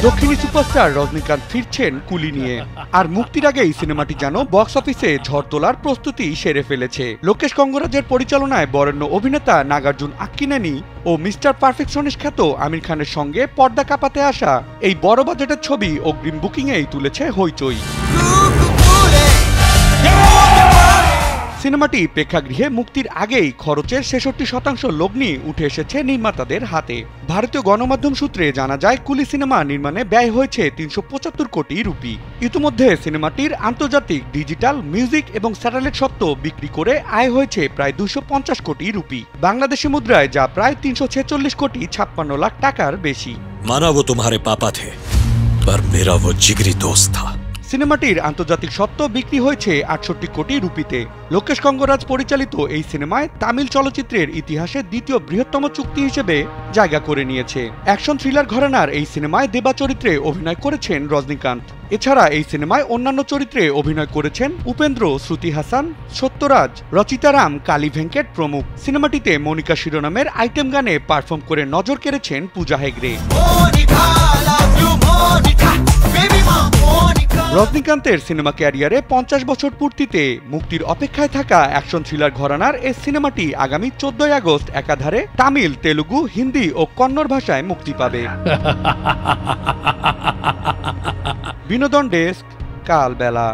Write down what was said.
দক্ষিণী সুপারস্টার রজনীকান্ত ফিরছেন কুলি নিয়ে। আর মুক্তির আগেই সিনেমাটি যেন বক্স অফিসে ঝড় তোলার প্রস্তুতি সেরে ফেলেছে। লোকেশ কঙ্গরাজের পরিচালনায় বরেণ্য অভিনেতা নাগার্জুন আক্কিনেনি ও মিস্টার পারফেকশনিস্ট খ্যাত আমির খানের সঙ্গে পর্দা কাঁপাতে আসা এই বড় বাজেটের ছবি অগ্রিম বুকিংয়েই তুলেছে হইচই। সিনেমাটি প্রেক্ষাগৃহে মুক্তির আগেই খরচের ৬৬% লগ্নি উঠে এসেছে নির্মাতাদের হাতে। ভারতীয় গণমাধ্যম সূত্রে জানা যায়, কুলি সিনেমা নির্মাণে ব্যয় হয়েছে ৩৭৫ কোটি রুপি। ইতিমধ্যে সিনেমাটির আন্তর্জাতিক ডিজিটাল, মিউজিক এবং স্যাটেলাইট সত্ত্ব বিক্রি করে আয় হয়েছে প্রায় ২৫০ কোটি রুপি, বাংলাদেশি মুদ্রায় যা প্রায় ৩৪৬ কোটি ৫৬ লাখ টাকার বেশি। মানা वो तुम्हारे पापा थे, पर मेरा वो जिगरी दोस्त था। সিনেমাটির আন্তর্জাতিক সত্ত্ব বিক্রি হয়েছে ৬৮ কোটি রুপিতে। লোকেশ কঙ্গরাজ পরিচালিত এই সিনেমায় তামিল চলচ্চিত্রের ইতিহাসে দ্বিতীয় বৃহত্তম চুক্তি হিসেবে জায়গা করে নিয়েছে। অ্যাকশন থ্রিলার ঘরানার এই সিনেমায় দেবা চরিত্রে অভিনয় করেছেন রজনীকান্ত। এছাড়া এই সিনেমায় অন্যান্য চরিত্রে অভিনয় করেছেন উপেন্দ্র, শ্রুতি হাসান, সত্যরাজ, রচিতারাম, কালী ভেঙ্কট প্রমুখ। সিনেমাটিতে মনিকা শিরোনামের আইটেম গানে পারফর্ম করে নজর কেড়েছেন পূজা হেগড়ে। রজনীকান্তের সিনেমা ক্যারিয়ারে ৫০ বছর পূর্তিতে মুক্তির অপেক্ষায় থাকা অ্যাকশন থ্রিলার ঘরানার এই সিনেমাটি আগামী ১৪ আগস্ট একাধারে তামিল, তেলুগু, হিন্দি ও কন্নড় ভাষায় মুক্তি পাবে। বিনোদন ডেস্ক, কালবেলা।